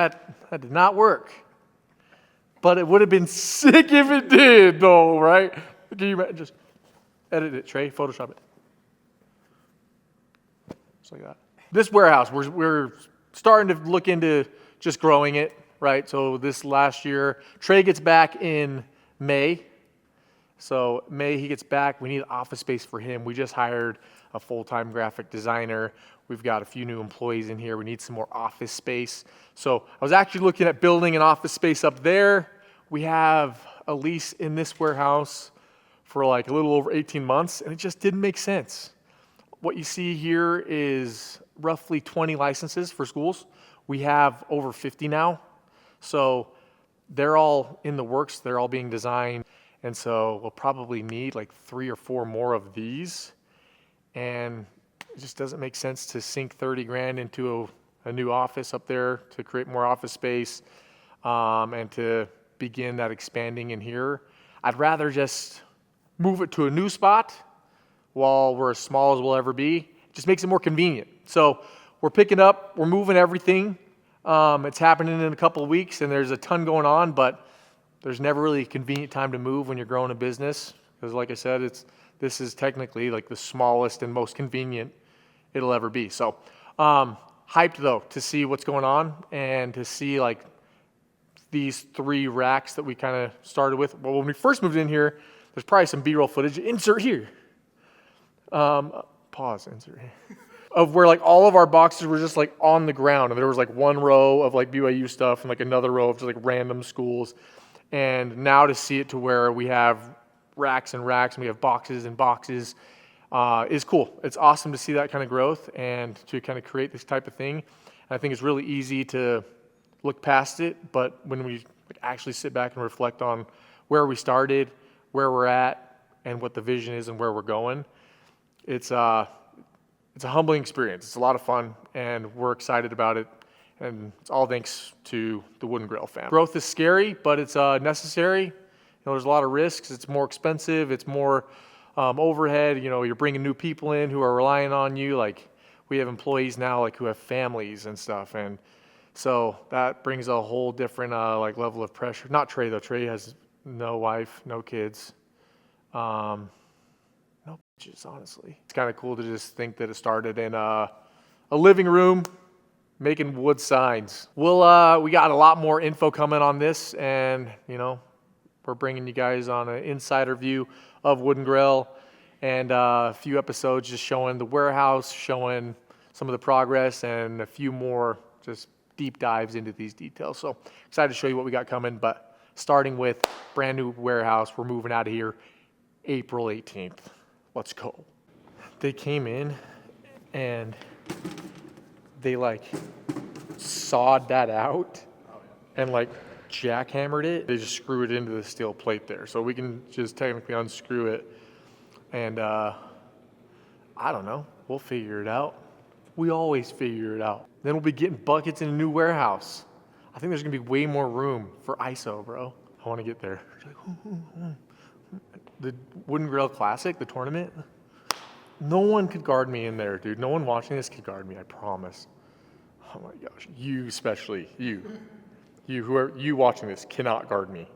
that did not work. But it would have been sick if it did, though, right? Can you imagine? Just edit it, Trey, Photoshop it. Just like that. This warehouse, we're starting to look into just growing it, right? So this last year, Trey gets back in May. So May he gets back. We need office space for him. We just hired a full-time graphic designer. We've got a few new employees in here. We need some more office space. So I was actually looking at building an office space up there. We have a lease in this warehouse for like a little over 18 months, and it just didn't make sense. What you see here is roughly 20 licenses for schools. We have over 50 now. So they're all in the works. They're all being designed. And so we'll probably need like 3 or 4 more of these. And it just doesn't make sense to sink 30 grand into a new office up there to create more office space and to begin that expanding in here. I'd rather just move it to a new spot while we're as small as we'll ever be. It just makes it more convenient. So we're picking up, we're moving everything. It's happening in a couple of weeks, and there's a ton going on, but there's never really a convenient time to move when you're growing a business. Because like I said, this is technically like the smallest and most convenient it'll ever be. So hyped though to see what's going on and to see like these 3 racks that we kind of started with. Well, when we first moved in here, there's probably some B-roll footage. Insert here. Pause, insert here. Of where like all of our boxes were just like on the ground, and there was like 1 row of like BYU stuff and like another row of just like random schools. And now to see it to where we have racks and racks and we have boxes and boxes is cool. It's awesome to see that kind of growth and to kind of create this type of thing. I think it's really easy to look past it, but when we actually sit back and reflect on where we started, where we're at, and what the vision is and where we're going, it's a humbling experience. It's a lot of fun, and we're excited about it. And it's all thanks to the Wooden Grill family. Growth is scary, but it's necessary. You know, there's a lot of risks. It's more expensive. It's more overhead. You know, you're bringing new people in who are relying on you. Like we have employees now, like who have families and stuff, and so that brings a whole different like level of pressure. Not Trey though. Trey has no wife, no kids, no bitches. Honestly, it's kind of cool to just think that it started in a living room. Making wood signs. We got a lot more info coming on this, and you know, we're bringing you guys on an insider view of Wooden Grill, and a few episodes just showing the warehouse, showing some of the progress, and a few more just deep dives into these details. So excited to show you what we got coming, but starting with brand new warehouse. We're moving out of here April 18th. Let's go. They came in and they like sawed that out and like jackhammered it. They just screw it into the steel plate there. So we can just technically unscrew it. And I don't know, we'll figure it out. We always figure it out. Then we'll be getting buckets in a new warehouse. I think there's gonna be way more room for ISO, bro. I wanna get there. The Wooden Grill Classic, the tournament, no one could guard me in there, dude. No one watching this could guard me, I promise. Oh my gosh, you especially, you who are you watching this cannot guard me.